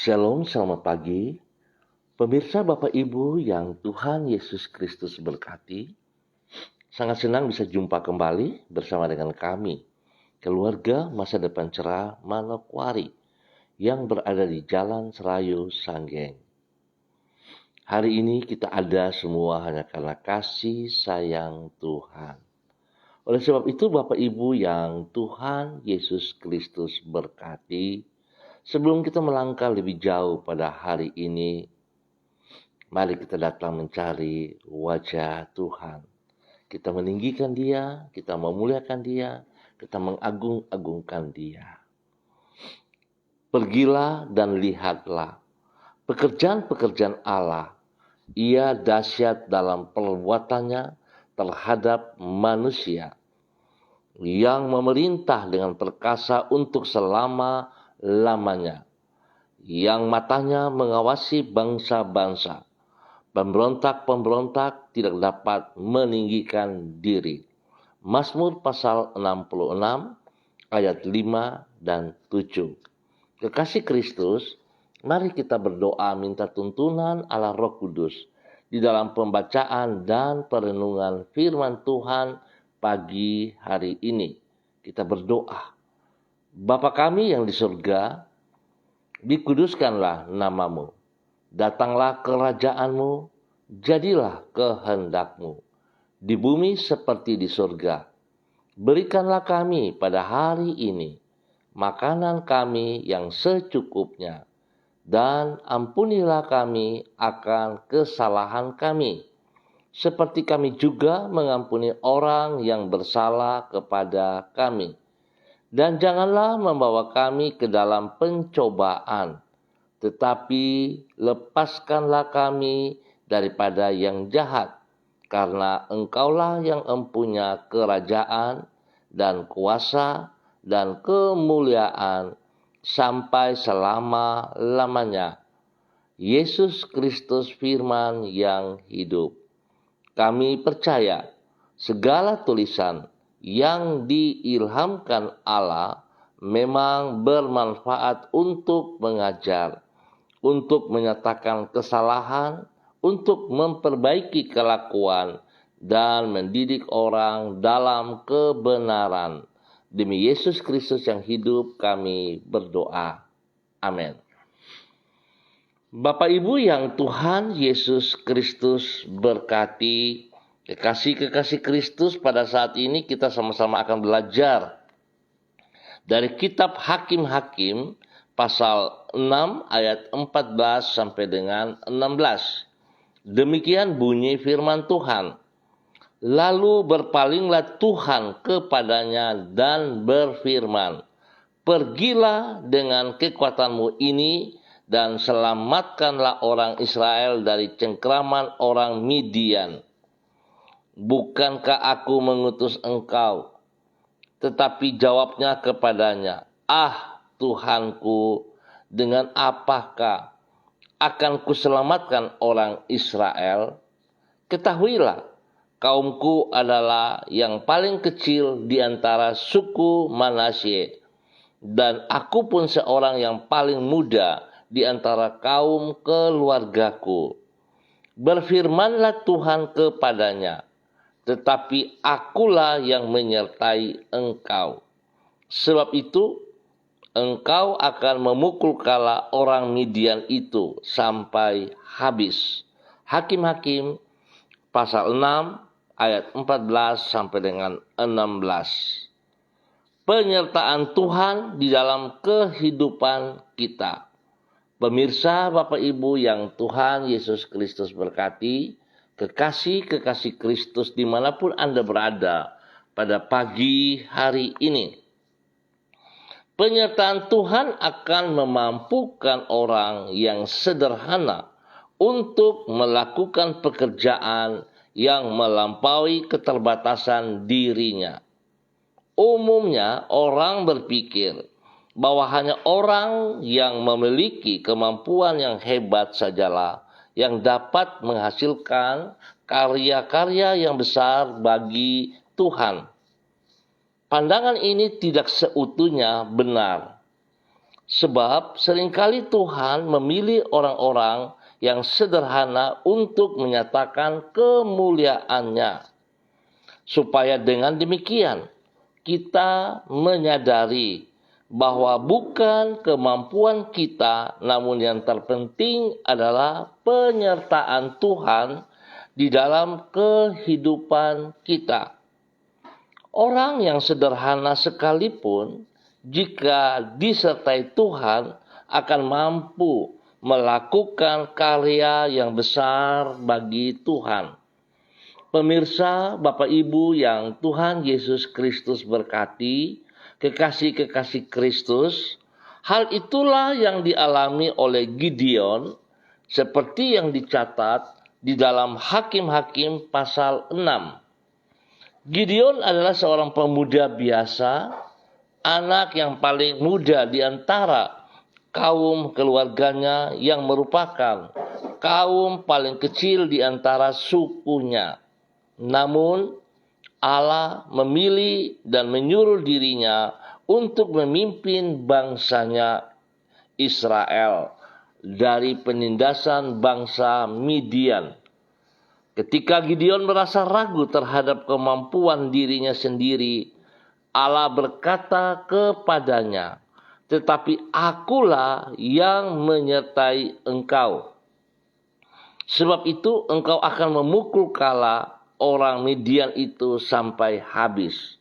Shalom, selamat pagi. Pemirsa Bapak Ibu yang Tuhan Yesus Kristus berkati, sangat senang bisa jumpa kembali bersama dengan kami, keluarga Masa Depan Cerah Manokwari yang berada di Jalan Serayu Sanggeng. Hari ini kita ada semua hanya karena kasih sayang Tuhan. Oleh sebab itu Bapak Ibu yang Tuhan Yesus Kristus berkati, sebelum kita melangkah lebih jauh pada hari ini, mari kita datang mencari wajah Tuhan. Kita meninggikan Dia, kita memuliakan Dia, kita mengagung-agungkan Dia. Pergilah dan lihatlah pekerjaan-pekerjaan Allah. Ia dahsyat dalam perbuatannya terhadap manusia, yang memerintah dengan perkasa untuk selama-lamanya, yang matanya mengawasi bangsa-bangsa. Pemberontak-pemberontak tidak dapat meninggikan diri. Mazmur pasal 66 ayat 5 dan 7. Kekasih Kristus, mari kita berdoa minta tuntunan Allah Roh Kudus di dalam pembacaan dan perenungan firman Tuhan pagi hari ini. Kita berdoa. Bapa kami yang di surga, dikuduskanlah namamu. Datanglah kerajaanmu, jadilah kehendakmu, di bumi seperti di surga. Berikanlah kami pada hari ini makanan kami yang secukupnya, dan ampunilah kami akan kesalahan kami, seperti kami juga mengampuni orang yang bersalah kepada kami. Dan janganlah membawa kami ke dalam pencobaan, tetapi lepaskanlah kami daripada yang jahat, karena Engkaulah yang empunya kerajaan dan kuasa dan kemuliaan sampai selama-lamanya. Yesus Kristus firman yang hidup. Kami percaya segala tulisan yang diilhamkan Allah memang bermanfaat untuk mengajar, untuk menyatakan kesalahan, untuk memperbaiki kelakuan, dan mendidik orang dalam kebenaran. Demi Yesus Kristus yang hidup kami berdoa. Amin. Bapak Ibu yang Tuhan Yesus Kristus berkati, kekasih-kekasih Kristus, pada saat ini kita sama-sama akan belajar dari kitab Hakim-Hakim pasal 6 ayat 14 sampai dengan 16. Demikian bunyi firman Tuhan. Lalu berpalinglah Tuhan kepadanya dan berfirman, pergilah dengan kekuatanmu ini dan selamatkanlah orang Israel dari cengkraman orang Midian. Bukankah aku mengutus engkau? Tetapi jawabnya kepadanya, Tuhanku, dengan apakah akan kuselamatkan orang Israel? Ketahuilah, kaumku adalah yang paling kecil di antara suku Manasye, dan aku pun seorang yang paling muda di antara kaum keluargaku. Berfirmanlah Tuhan kepadanya, tetapi akulah yang menyertai engkau. Sebab itu, engkau akan memukul kala orang Midian itu sampai habis. Hakim-Hakim pasal 6 ayat 14 sampai dengan 16. Penyertaan Tuhan di dalam kehidupan kita. Pemirsa Bapak Ibu yang Tuhan Yesus Kristus berkati, kekasih-kekasih Kristus dimanapun Anda berada pada pagi hari ini. Penyertaan Tuhan akan memampukan orang yang sederhana untuk melakukan pekerjaan yang melampaui keterbatasan dirinya. Umumnya orang berpikir bahwa hanya orang yang memiliki kemampuan yang hebat sajalah yang dapat menghasilkan karya-karya yang besar bagi Tuhan. Pandangan ini tidak seutuhnya benar. Sebab seringkali Tuhan memilih orang-orang yang sederhana untuk menyatakan kemuliaannya. Supaya dengan demikian kita menyadari bahwa bukan kemampuan kita, namun yang terpenting adalah penyertaan Tuhan di dalam kehidupan kita. Orang yang sederhana sekalipun, jika disertai Tuhan, akan mampu melakukan karya yang besar bagi Tuhan. Pemirsa, Bapak Ibu yang Tuhan Yesus Kristus berkati, kekasih-kekasih Kristus, hal itulah yang dialami oleh Gideon, seperti yang dicatat di dalam Hakim-Hakim pasal 6. Gideon adalah seorang pemuda biasa, anak yang paling muda di antara kaum keluarganya yang merupakan kaum paling kecil di antara sukunya. Namun Allah memilih dan menyuruh dirinya untuk memimpin bangsanya Israel dari penindasan bangsa Midian. Ketika Gideon merasa ragu terhadap kemampuan dirinya sendiri, Allah berkata kepadanya, "Tetapi akulah yang menyertai engkau. Sebab itu engkau akan memukul kala orang Midian itu sampai habis."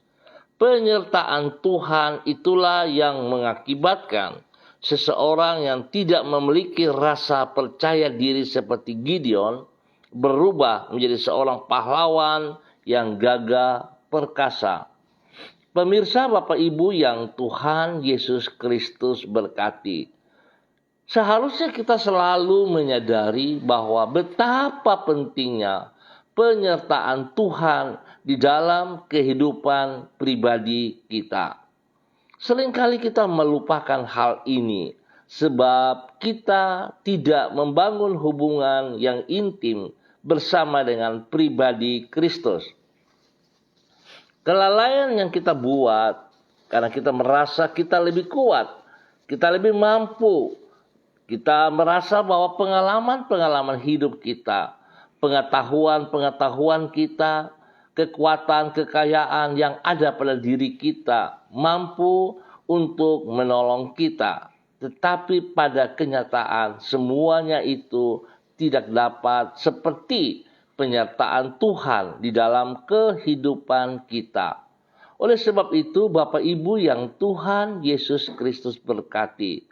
Penyertaan Tuhan itulah yang mengakibatkan seseorang yang tidak memiliki rasa percaya diri seperti Gideon berubah menjadi seorang pahlawan yang gagah perkasa. Pemirsa, Bapak Ibu yang Tuhan Yesus Kristus berkati, seharusnya kita selalu menyadari bahwa betapa pentingnya penyertaan Tuhan di dalam kehidupan pribadi kita. Seringkali kita melupakan hal ini sebab kita tidak membangun hubungan yang intim bersama dengan pribadi Kristus. Kelalaian yang kita buat karena kita merasa kita lebih kuat, kita lebih mampu, kita merasa bahwa pengalaman-pengalaman hidup kita, pengetahuan-pengetahuan kita, kekuatan, kekayaan yang ada pada diri kita mampu untuk menolong kita. Tetapi pada kenyataan semuanya itu tidak dapat seperti penyertaan Tuhan di dalam kehidupan kita. Oleh sebab itu, Bapak Ibu yang Tuhan Yesus Kristus berkati,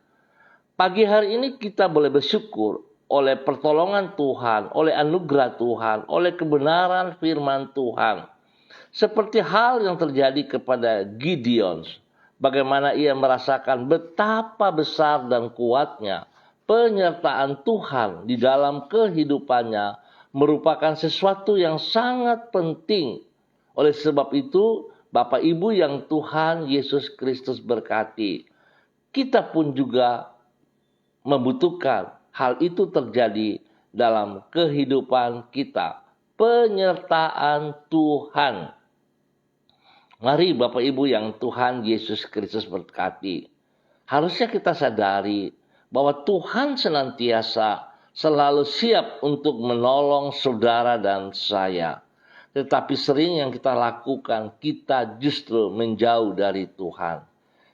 pagi hari ini kita boleh bersyukur oleh pertolongan Tuhan, oleh anugerah Tuhan, oleh kebenaran firman Tuhan. Seperti hal yang terjadi kepada Gideon, bagaimana ia merasakan betapa besar dan kuatnya penyertaan Tuhan di dalam kehidupannya merupakan sesuatu yang sangat penting. Oleh sebab itu, Bapak Ibu yang Tuhan Yesus Kristus berkati, kita pun juga membutuhkan hal itu terjadi dalam kehidupan kita. Penyertaan Tuhan. Mari Bapak Ibu yang Tuhan Yesus Kristus berkati, harusnya kita sadari bahwa Tuhan senantiasa selalu siap untuk menolong saudara dan saya. Tetapi sering yang kita lakukan, kita justru menjauh dari Tuhan.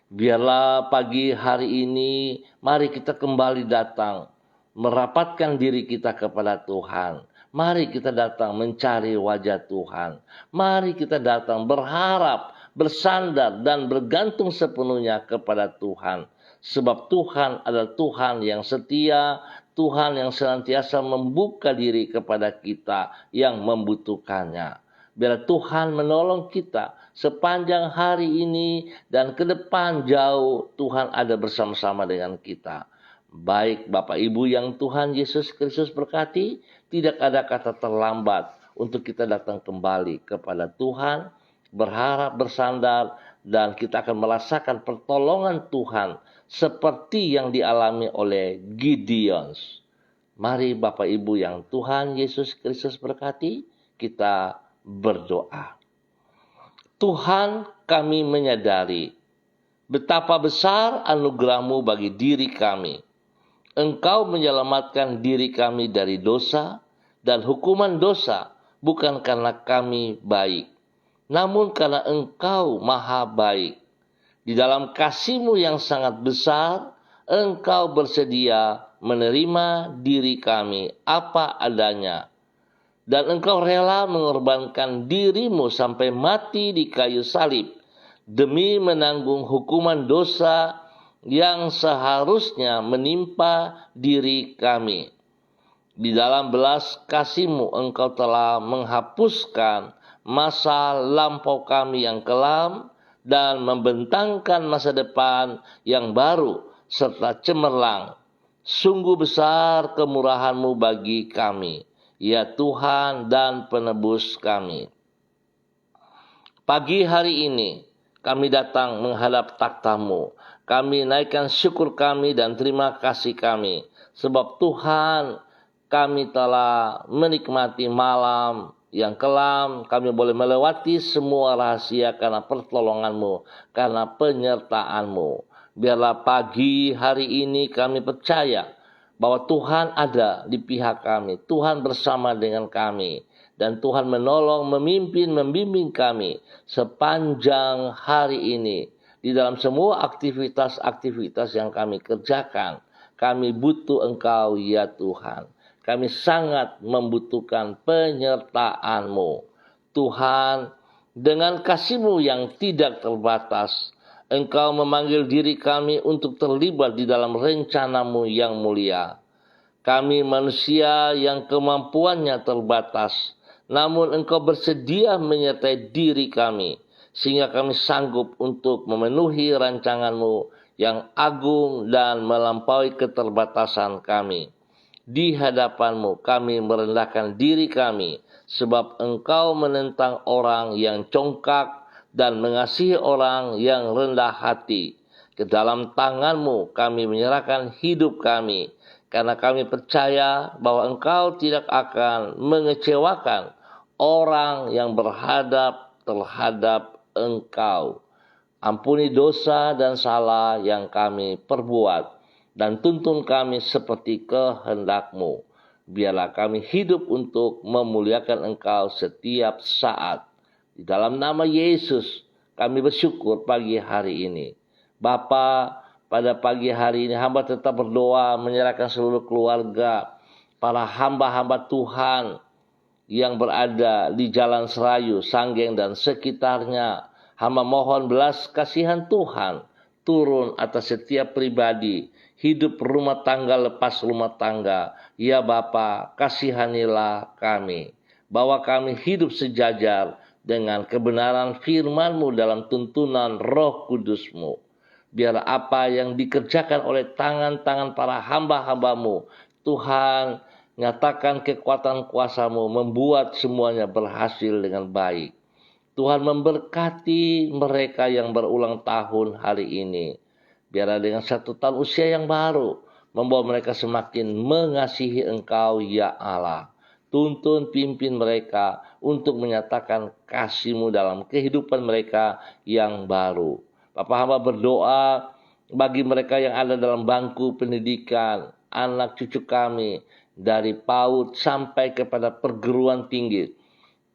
Biarlah pagi hari ini, mari kita kembali datang, merapatkan diri kita kepada Tuhan. Mari kita datang mencari wajah Tuhan. Mari kita datang berharap, bersandar dan bergantung sepenuhnya kepada Tuhan. Sebab Tuhan adalah Tuhan yang setia, Tuhan yang senantiasa membuka diri kepada kita yang membutuhkannya. Biar Tuhan menolong kita sepanjang hari ini dan ke depan jauh, Tuhan ada bersama-sama dengan kita. Baik Bapak Ibu yang Tuhan Yesus Kristus berkati, tidak ada kata terlambat untuk kita datang kembali kepada Tuhan, berharap, bersandar, dan kita akan merasakan pertolongan Tuhan seperti yang dialami oleh Gideon. Mari Bapak Ibu yang Tuhan Yesus Kristus berkati, kita berdoa. Tuhan, kami menyadari Betapa besar anugerah-Mu bagi diri kami. Engkau menyelamatkan diri kami dari dosa dan hukuman dosa, bukan karena kami baik, namun karena Engkau maha baik. Di dalam kasih-Mu yang sangat besar, Engkau bersedia menerima diri kami apa adanya. Dan Engkau rela mengorbankan diri-Mu sampai mati di kayu salib demi menanggung hukuman dosa yang seharusnya menimpa diri kami. Di dalam belas kasih-Mu Engkau telah menghapuskan masa lampau kami yang kelam dan membentangkan masa depan yang baru serta cemerlang. Sungguh besar kemurahan-Mu bagi kami, ya Tuhan dan penebus kami. Pagi hari ini kami datang menghadap takhta-Mu. Kami naikkan syukur kami dan terima kasih kami. Sebab Tuhan, kami telah menikmati malam yang kelam. Kami boleh melewati semua rahasia karena pertolongan-Mu, karena penyertaan-Mu. Biarlah pagi hari ini kami percaya bahwa Tuhan ada di pihak kami. Tuhan bersama dengan kami. Dan Tuhan menolong, memimpin, membimbing kami sepanjang hari ini. Di dalam semua aktivitas-aktivitas yang kami kerjakan, kami butuh Engkau ya Tuhan. Kami sangat membutuhkan penyertaan-Mu. Tuhan, dengan kasih-Mu yang tidak terbatas, Engkau memanggil diri kami untuk terlibat di dalam rencana-Mu yang mulia. Kami manusia yang kemampuannya terbatas, namun Engkau bersedia menyertai diri kami, sehingga kami sanggup untuk memenuhi rancangan-Mu yang agung dan melampaui keterbatasan kami. Di hadapan-Mu kami merendahkan diri kami, sebab Engkau menentang orang yang congkak dan mengasihi orang yang rendah hati. Ke dalam tangan-Mu kami menyerahkan hidup kami, karena kami percaya bahwa Engkau tidak akan mengecewakan orang yang berhadap terhadap Engkau. Ampuni dosa dan salah yang kami perbuat, dan tuntun kami seperti kehendak-Mu. Biarlah kami hidup untuk memuliakan Engkau setiap saat. Di dalam nama Yesus kami bersyukur pagi hari ini. Bapa, pada pagi hari ini hamba tetap berdoa menyerahkan seluruh keluarga, para hamba-hamba Tuhan yang berada di Jalan Serayu, Sanggeng dan sekitarnya. Hamba mohon belas kasihan Tuhan turun atas setiap pribadi, hidup rumah tangga lepas rumah tangga. Ya Bapa, kasihanilah kami. Bawa kami hidup sejajar dengan kebenaran firman-Mu dalam tuntunan Roh Kudus-Mu. Biar apa yang dikerjakan oleh tangan-tangan para hamba-hamba-Mu, Tuhan, nyatakan kekuatan kuasa-Mu membuat semuanya berhasil dengan baik. Tuhan memberkati mereka yang berulang tahun hari ini. Biarlah dengan 1 tahun usia yang baru membawa mereka semakin mengasihi Engkau ya Allah. Tuntun pimpin mereka untuk menyatakan kasih-Mu dalam kehidupan mereka yang baru. Bapa hamba berdoa bagi mereka yang ada dalam bangku pendidikan, anak cucu kami, dari PAUD sampai kepada perguruan tinggi.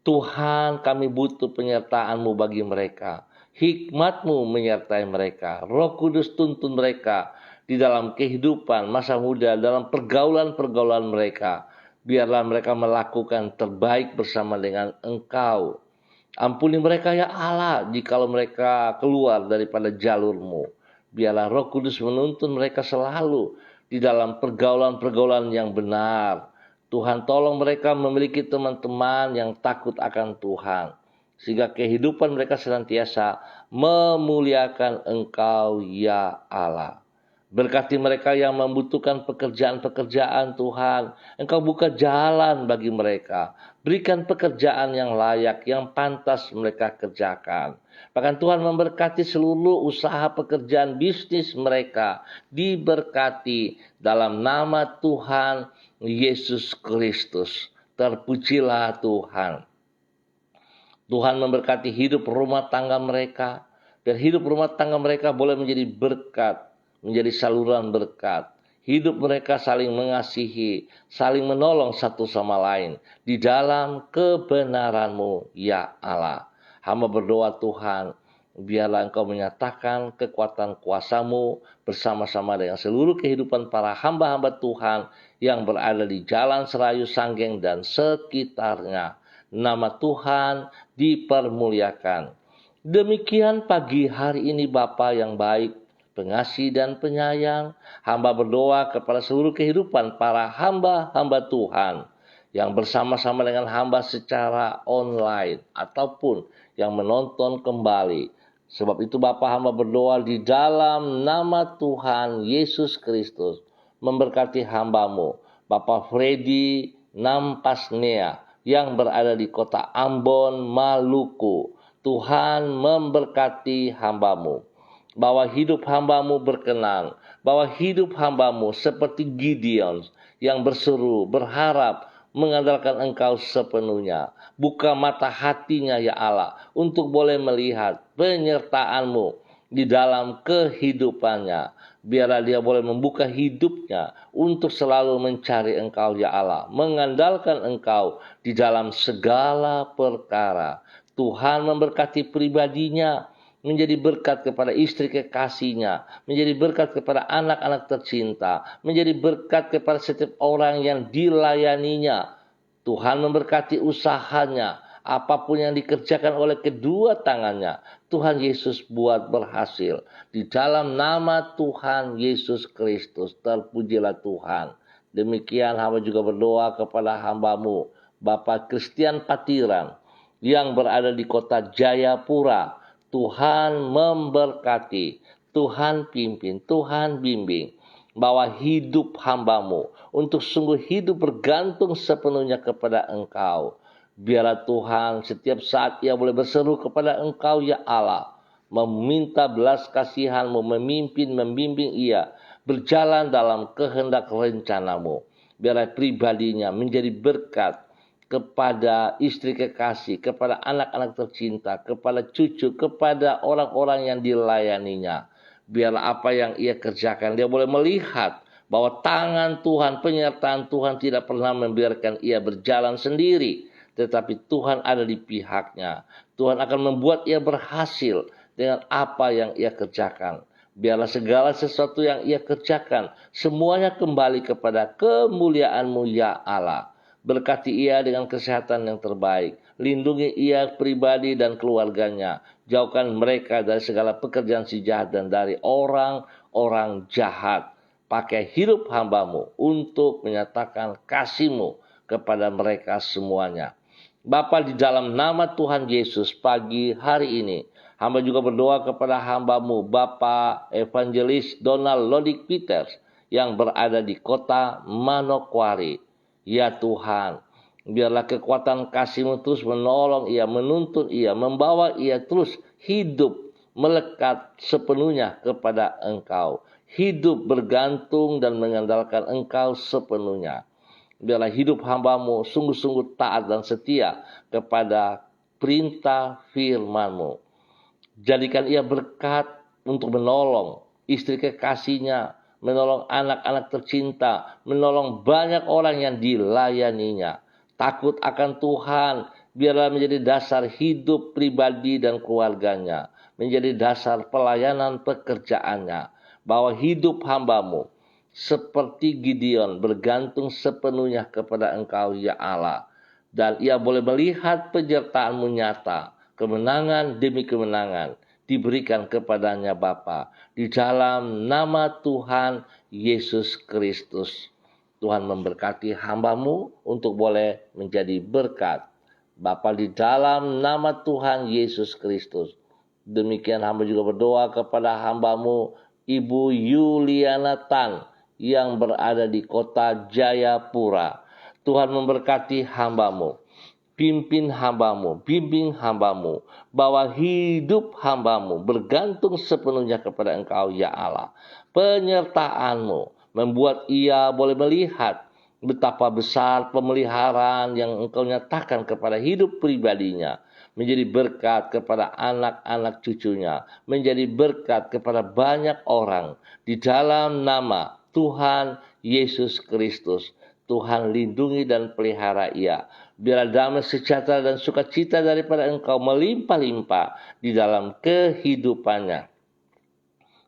Tuhan, kami butuh penyertaan-Mu bagi mereka. Hikmat-Mu menyertai mereka. Roh Kudus tuntun mereka di dalam kehidupan masa muda, dalam pergaulan-pergaulan mereka. Biarlah mereka melakukan terbaik bersama dengan Engkau. Ampuni mereka ya Allah jikalau mereka keluar daripada jalur-Mu. Biarlah Roh Kudus menuntun mereka selalu di dalam pergaulan-pergaulan yang benar. Tuhan tolong mereka memiliki teman-teman yang takut akan Tuhan, sehingga kehidupan mereka senantiasa memuliakan Engkau ya Allah. Berkati mereka yang membutuhkan pekerjaan-pekerjaan Tuhan. Engkau buka jalan bagi mereka. Berikan pekerjaan yang layak, yang pantas mereka kerjakan. Bahkan Tuhan memberkati seluruh usaha pekerjaan bisnis mereka. Diberkati dalam nama Tuhan Yesus Kristus. Terpujilah Tuhan. Tuhan memberkati hidup rumah tangga mereka. Biar hidup rumah tangga mereka boleh menjadi berkat, menjadi saluran berkat. Hidup mereka saling mengasihi, saling menolong satu sama lain di dalam kebenaran-Mu, ya Allah. Hamba berdoa Tuhan, biarlah Engkau menyatakan kekuatan kuasa-Mu bersama-sama dengan seluruh kehidupan para hamba-hamba Tuhan yang berada di Jalan Serayu Sanggeng dan sekitarnya. Nama Tuhan dipermuliakan. Demikian pagi hari ini Bapa yang baik, pengasih dan penyayang, hamba berdoa kepada seluruh kehidupan para hamba-hamba Tuhan yang bersama-sama dengan hamba secara online ataupun yang menonton kembali. Sebab itu Bapa, hamba berdoa di dalam nama Tuhan Yesus Kristus, memberkati hamba-Mu, Bapak Freddy Nampasnea yang berada di kota Ambon, Maluku. Tuhan memberkati hamba-Mu, bahwa hidup hamba-Mu berkenan, bahwa hidup hamba-Mu seperti Gideon yang berseru, berharap, mengandalkan Engkau sepenuhnya. Buka mata hatinya ya Allah untuk boleh melihat penyertaan-Mu di dalam kehidupannya. Biarlah dia boleh membuka hidupnya untuk selalu mencari Engkau ya Allah, mengandalkan Engkau di dalam segala perkara. Tuhan memberkati pribadinya, menjadi berkat kepada istri kekasihnya, menjadi berkat kepada anak-anak tercinta, menjadi berkat kepada setiap orang yang dilayaninya. Tuhan memberkati usahanya, apapun yang dikerjakan oleh kedua tangannya, Tuhan Yesus buat berhasil. Di dalam nama Tuhan Yesus Kristus, terpujilah Tuhan. Demikian hamba juga berdoa kepada hamba-Mu, Bapak Christian Patiran, yang berada di kota Jayapura. Tuhan memberkati, Tuhan pimpin, Tuhan bimbing, bahwa hidup hamba-Mu untuk sungguh hidup bergantung sepenuhnya kepada Engkau. Biarlah Tuhan setiap saat ia boleh berseru kepada Engkau ya Allah, meminta belas kasihan-Mu, memimpin, membimbing ia berjalan dalam kehendak rencana-Mu. Biarlah pribadinya menjadi berkat kepada istri kekasih, kepada anak-anak tercinta, kepada cucu, kepada orang-orang yang dilayaninya. Biarlah apa yang ia kerjakan, dia boleh melihat bahwa tangan Tuhan, penyertaan Tuhan tidak pernah membiarkan ia berjalan sendiri, tetapi Tuhan ada di pihaknya. Tuhan akan membuat ia berhasil dengan apa yang ia kerjakan. Biarlah segala sesuatu yang ia kerjakan, semuanya kembali kepada kemuliaan-Mu ya Allah. Berkati ia dengan kesehatan yang terbaik. Lindungi ia pribadi dan keluarganya. Jauhkan mereka dari segala pekerjaan si jahat dan dari orang-orang jahat. Pakai hidup hamba-Mu untuk menyatakan kasih-Mu kepada mereka semuanya. Bapa, di dalam nama Tuhan Yesus pagi hari ini, hamba juga berdoa kepada hamba-Mu, Bapak Evangelis Donald Lodik Peters, yang berada di kota Manokwari. Ya Tuhan, biarlah kekuatan kasih-Mu terus menolong ia, menuntun ia, membawa ia terus hidup melekat sepenuhnya kepada Engkau. Hidup bergantung dan mengandalkan Engkau sepenuhnya. Biarlah hidup hamba-Mu sungguh-sungguh taat dan setia kepada perintah firman-Mu. Jadikan ia berkat untuk menolong istri kekasihnya, menolong anak-anak tercinta, menolong banyak orang yang dilayaninya. Takut akan Tuhan, biarlah menjadi dasar hidup pribadi dan keluarganya, menjadi dasar pelayanan pekerjaannya, bahwa hidup hamba-Mu seperti Gideon bergantung sepenuhnya kepada Engkau ya Allah, dan ia boleh melihat penyertaan-Mu nyata, kemenangan demi kemenangan diberikan kepadanya Bapa, di dalam nama Tuhan Yesus Kristus. Tuhan memberkati hamba-Mu untuk boleh menjadi berkat. Bapa, di dalam nama Tuhan Yesus Kristus. Demikian hamba juga berdoa kepada hamba-Mu Ibu Yuliana Tan yang berada di kota Jayapura. Tuhan memberkati hamba-Mu. Pimpin hamba-Mu, bimbing hamba-Mu, bahwa hidup hamba-Mu bergantung sepenuhnya kepada Engkau ya Allah. Penyertaan-Mu membuat ia boleh melihat betapa besar pemeliharaan yang Engkau nyatakan kepada hidup pribadinya, menjadi berkat kepada anak-anak cucunya, menjadi berkat kepada banyak orang di dalam nama Tuhan Yesus Kristus. Tuhan lindungi dan pelihara ia. Biarlah damai sejahtera dan sukacita daripada Engkau melimpah-limpah di dalam kehidupannya.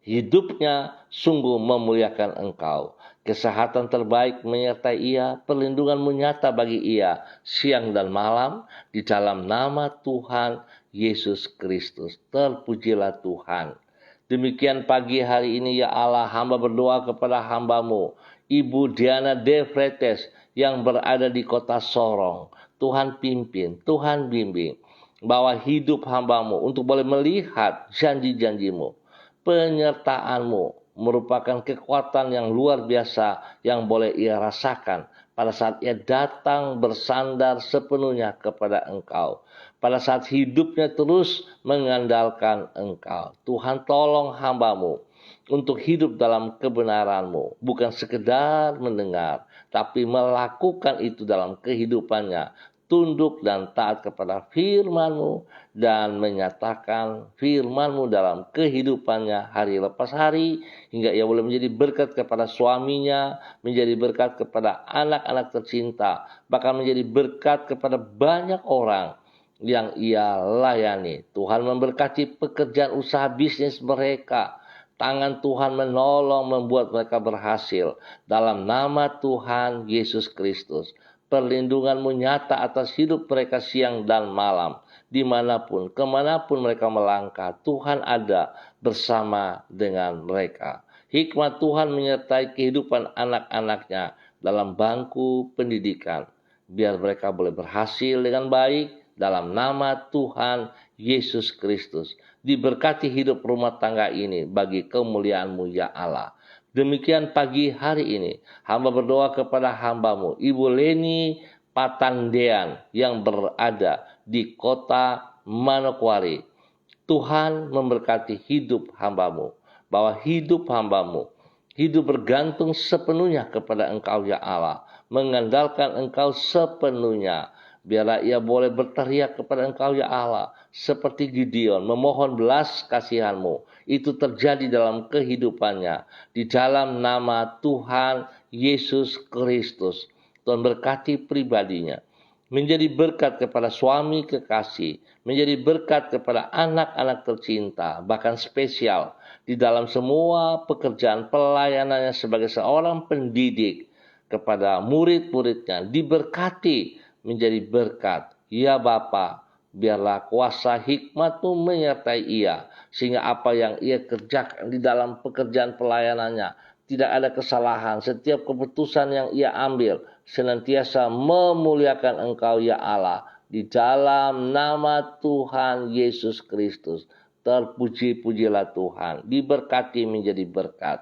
Hidupnya sungguh memuliakan Engkau. Kesehatan terbaik menyertai ia, perlindunganmu nyata bagi ia siang dan malam di dalam nama Tuhan Yesus Kristus. Terpujilah Tuhan. Demikian pagi hari ini ya Allah, hamba berdoa kepada hambamu, Ibu Diana De Fretes yang berada di kota Sorong. Tuhan pimpin, Tuhan bimbing, bahwa hidup hambamu untuk boleh melihat janji-janjimu. Penyertaan-Mu merupakan kekuatan yang luar biasa yang boleh ia rasakan pada saat ia datang bersandar sepenuhnya kepada Engkau. Pada saat hidupnya terus mengandalkan Engkau. Tuhan tolong hamba-Mu untuk hidup dalam kebenaran-Mu. Bukan sekedar mendengar, tapi melakukan itu dalam kehidupannya. Tunduk dan taat kepada firman-Mu dan menyatakan firman-Mu dalam kehidupannya hari lepas hari, hingga ia boleh menjadi berkat kepada suaminya, menjadi berkat kepada anak-anak tercinta, bahkan menjadi berkat kepada banyak orang yang ia layani. Tuhan memberkati pekerjaan usaha bisnis mereka. Tangan Tuhan menolong membuat mereka berhasil dalam nama Tuhan Yesus Kristus. Perlindungan-Mu nyata atas hidup mereka siang dan malam. Dimanapun, kemanapun mereka melangkah, Tuhan ada bersama dengan mereka. Hikmat Tuhan menyertai kehidupan anak-anaknya dalam bangku pendidikan. Biar mereka boleh berhasil dengan baik dalam nama Tuhan Yesus Kristus. Diberkati hidup rumah tangga ini bagi kemuliaan-Mu ya Allah. Demikian pagi hari ini, hamba berdoa kepada hamba-Mu, Ibu Leni Patandean yang berada di kota Manokwari. Tuhan memberkati hidup hamba-Mu, bahwa hidup hamba-Mu, hidup bergantung sepenuhnya kepada Engkau ya Allah, mengandalkan Engkau sepenuhnya. Biarlah ia boleh berteriak kepada Engkau ya Allah, seperti Gideon, memohon belas kasihan-Mu. Itu terjadi dalam kehidupannya. Di dalam nama Tuhan Yesus Kristus. Tuhan berkati pribadinya. Menjadi berkat kepada suami kekasih. Menjadi berkat kepada anak-anak tercinta. Bahkan spesial di dalam semua pekerjaan pelayanannya sebagai seorang pendidik. Kepada murid-muridnya diberkati menjadi berkat. Ya Bapa, biarlah kuasa hikmat-Mu menyertai ia, sehingga apa yang ia kerjakan di dalam pekerjaan pelayanannya tidak ada kesalahan. Setiap keputusan yang ia ambil senantiasa memuliakan Engkau ya Allah. Di dalam nama Tuhan Yesus Kristus, terpuji-pujilah Tuhan, diberkati menjadi berkat.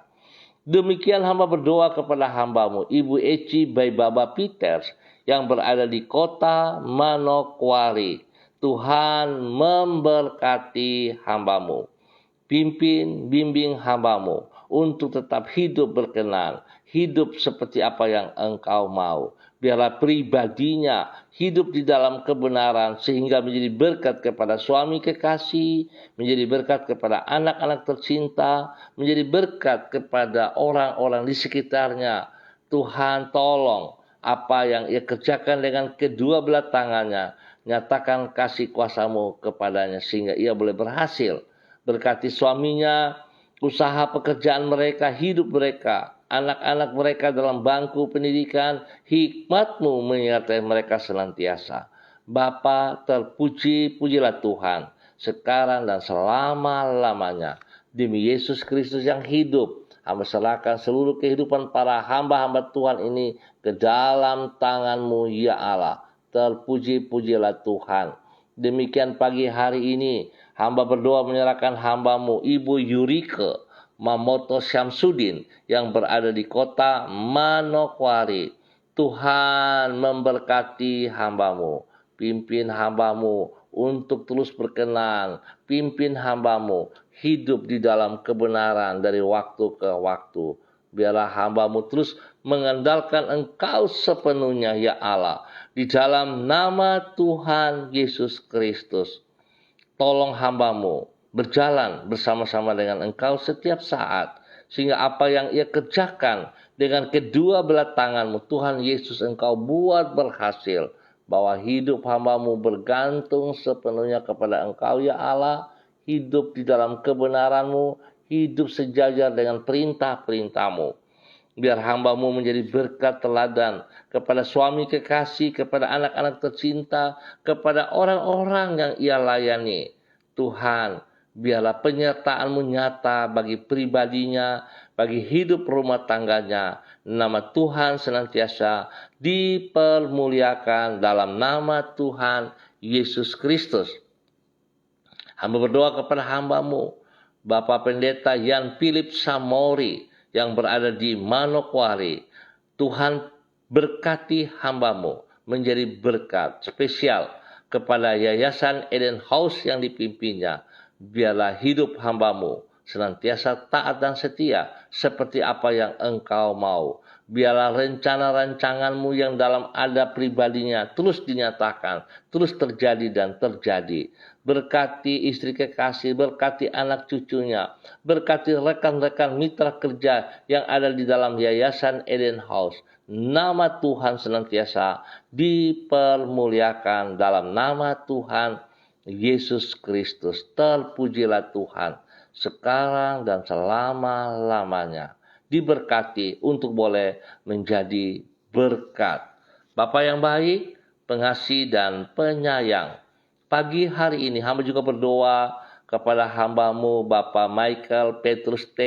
Demikian hamba berdoa kepada hamba-Mu, Ibu Eci Baibaba Peters, yang berada di kota Manokwari. Tuhan memberkati hamba-Mu. Pimpin, bimbing hamba-Mu untuk tetap hidup berkenan, hidup seperti apa yang Engkau mau. Biarlah pribadinya hidup di dalam kebenaran sehingga menjadi berkat kepada suami kekasih, menjadi berkat kepada anak-anak tercinta, menjadi berkat kepada orang-orang di sekitarnya. Tuhan tolong apa yang ia kerjakan dengan kedua belah tangannya, nyatakan kasih kuasa-Mu kepadanya sehingga ia boleh berhasil. Berkati suaminya, usaha pekerjaan mereka, hidup mereka, anak-anak mereka dalam bangku pendidikan. Hikmat-Mu menyertai mereka senantiasa. Bapa, terpuji-pujilah Tuhan sekarang dan selama-lamanya. Demi Yesus Kristus yang hidup, hamba serahkan seluruh kehidupan para hamba-hamba Tuhan ini ke dalam tangan-Mu ya Allah. Terpuji-pujilah Tuhan. Demikian pagi hari ini, hamba berdoa menyerahkan hamba-Mu, Ibu Yurike Mamoto Syamsuddin yang berada di kota Manokwari. Tuhan memberkati hamba-Mu. Pimpin hamba-Mu untuk terus berkenan. Pimpin hamba-Mu hidup di dalam kebenaran dari waktu ke waktu. Biarlah hamba-Mu terus mengandalkan Engkau sepenuhnya ya Allah. Di dalam nama Tuhan Yesus Kristus. Tolong hamba-Mu berjalan bersama-sama dengan Engkau setiap saat. Sehingga apa yang ia kerjakan dengan kedua belah tangan-Mu, Tuhan Yesus, Engkau buat berhasil. Bahwa hidup hamba-Mu bergantung sepenuhnya kepada Engkau ya Allah. Hidup di dalam kebenaran-Mu, hidup sejajar dengan perintah-perintah-Mu. Biar hamba-Mu menjadi berkat teladan kepada suami kekasih, kepada anak-anak tercinta, kepada orang-orang yang ia layani. Tuhan, biarlah penyertaan-Mu nyata bagi pribadinya, bagi hidup rumah tangganya. Nama Tuhan senantiasa dipermuliakan dalam nama Tuhan Yesus Kristus. Hamba berdoa kepada hamba-Mu, Bapak Pendeta Yan Philip Samori yang berada di Manokwari. Tuhan berkati hamba-Mu menjadi berkat spesial kepada Yayasan Eden House yang dipimpinnya. Biarlah hidup hamba-Mu senantiasa taat dan setia seperti apa yang Engkau mau. Biarlah rencana-rancangan-Mu yang dalam ada pribadinya terus dinyatakan, terus terjadi dan terjadi. Berkati istri kekasih, berkati anak cucunya, berkati rekan-rekan mitra kerja yang ada di dalam Yayasan Eden House. Nama Tuhan senantiasa dipermuliakan dalam nama Tuhan Yesus Kristus. Terpujilah Tuhan sekarang dan selama-lamanya. Diberkati untuk boleh menjadi berkat. Bapa yang baik, pengasih dan penyayang, pagi hari ini hamba juga berdoa kepada hamba-Mu Bapak Michael Petrus T.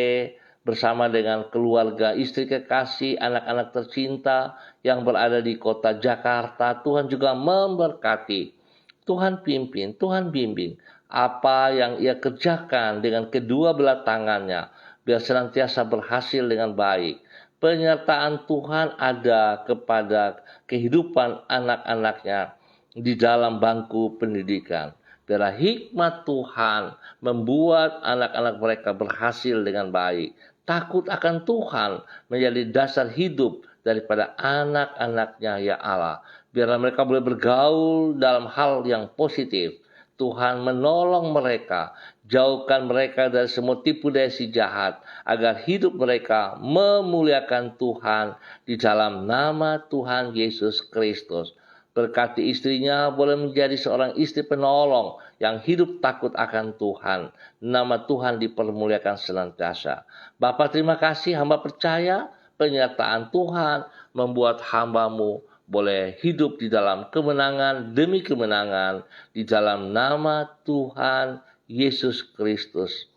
bersama dengan keluarga, istri kekasih, anak-anak tercinta yang berada di kota Jakarta. Tuhan juga memberkati. Tuhan pimpin, Tuhan bimbing apa yang ia kerjakan dengan kedua belah tangannya, biar senantiasa berhasil dengan baik. Penyertaan Tuhan ada kepada kehidupan anak-anaknya di dalam bangku pendidikan. Biarlah hikmat Tuhan membuat anak-anak mereka berhasil dengan baik. Takut akan Tuhan menjadi dasar hidup daripada anak-anaknya ya Allah. Biarlah mereka boleh bergaul dalam hal yang positif. Tuhan menolong mereka, jauhkan mereka dari semua tipu daya si jahat, agar hidup mereka memuliakan Tuhan di dalam nama Tuhan Yesus Kristus. Berkati istrinya boleh menjadi seorang istri penolong yang hidup takut akan Tuhan. Nama Tuhan dipermuliakan senantiasa. Bapa terima kasih, hamba percaya penyertaan Tuhan membuat hamba-Mu boleh hidup di dalam kemenangan demi kemenangan di dalam nama Tuhan Yesus Kristus.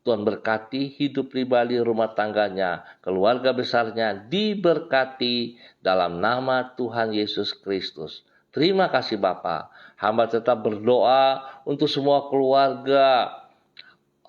Tuhan berkati hidup pribadi rumah tangganya, keluarga besarnya diberkati dalam nama Tuhan Yesus Kristus. Terima kasih Bapa. Hamba tetap berdoa untuk semua keluarga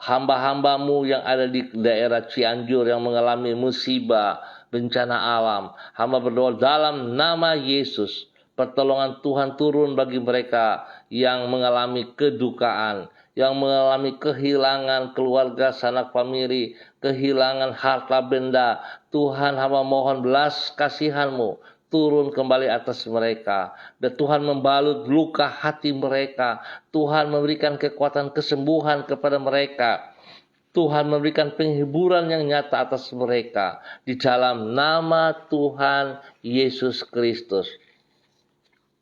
hamba-hamba-Mu yang ada di daerah Cianjur yang mengalami musibah, bencana alam. Hamba berdoa dalam nama Yesus, pertolongan Tuhan turun bagi mereka yang mengalami kedukaan, yang mengalami kehilangan keluarga sanak famili, kehilangan harta benda. Tuhan, hamba mohon belas kasihan-Mu turun kembali atas mereka. Dan Tuhan membalut luka hati mereka. Tuhan memberikan kekuatan kesembuhan kepada mereka. Tuhan memberikan penghiburan yang nyata atas mereka. Di dalam nama Tuhan Yesus Kristus.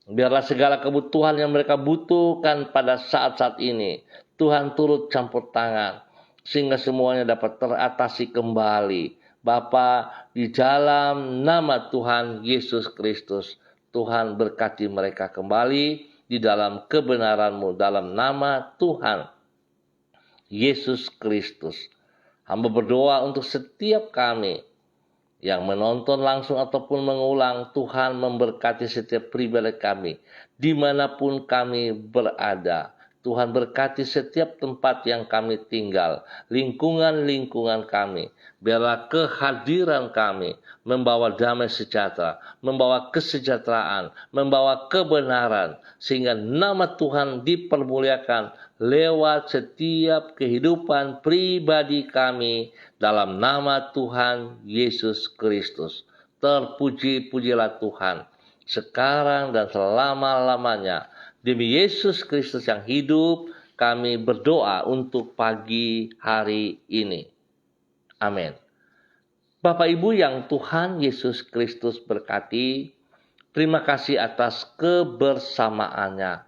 Biarlah segala kebutuhan yang mereka butuhkan pada saat-saat ini, Tuhan turut campur tangan, sehingga semuanya dapat teratasi kembali. Bapa, di dalam nama Tuhan Yesus Kristus, Tuhan berkati mereka kembali di dalam kebenaran-Mu, dalam nama Tuhan Yesus Kristus. Hamba berdoa untuk setiap kami yang menonton langsung ataupun mengulang. Tuhan memberkati setiap pribadi kami, dimanapun kami berada. Tuhan berkati setiap tempat yang kami tinggal, lingkungan-lingkungan kami. Biarlah kehadiran kami membawa damai sejahtera, membawa kesejahteraan, membawa kebenaran, sehingga nama Tuhan dipermuliakan lewat setiap kehidupan pribadi kami dalam nama Tuhan Yesus Kristus. Terpuji-pujilah Tuhan sekarang dan selama-lamanya. Demi Yesus Kristus yang hidup, kami berdoa untuk pagi hari ini. Amin. Bapak Ibu yang Tuhan Yesus Kristus berkati, terima kasih atas kebersamaannya.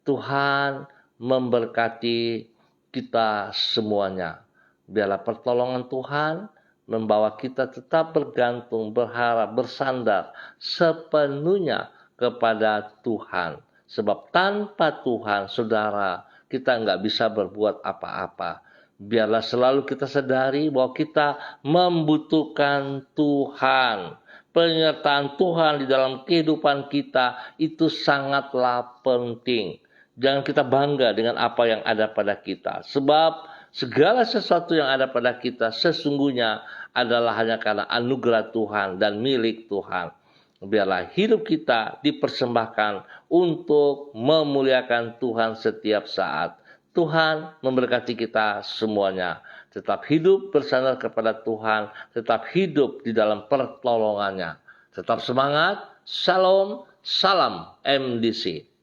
Tuhan memberkati kita semuanya. Biarlah pertolongan Tuhan membawa kita tetap bergantung, berharap, bersandar sepenuhnya kepada Tuhan. Sebab tanpa Tuhan, saudara, kita nggak bisa berbuat apa-apa. Biarlah selalu kita sadari bahwa kita membutuhkan Tuhan. Penyertaan Tuhan di dalam kehidupan kita itu sangatlah penting. Jangan kita bangga dengan apa yang ada pada kita. Sebab segala sesuatu yang ada pada kita sesungguhnya adalah hanya karena anugerah Tuhan dan milik Tuhan. Biarlah hidup kita dipersembahkan untuk memuliakan Tuhan setiap saat. Tuhan memberkati kita semuanya. Tetap hidup bersandar kepada Tuhan. Tetap hidup di dalam pertolongannya. Tetap semangat. Shalom. Salam MDC.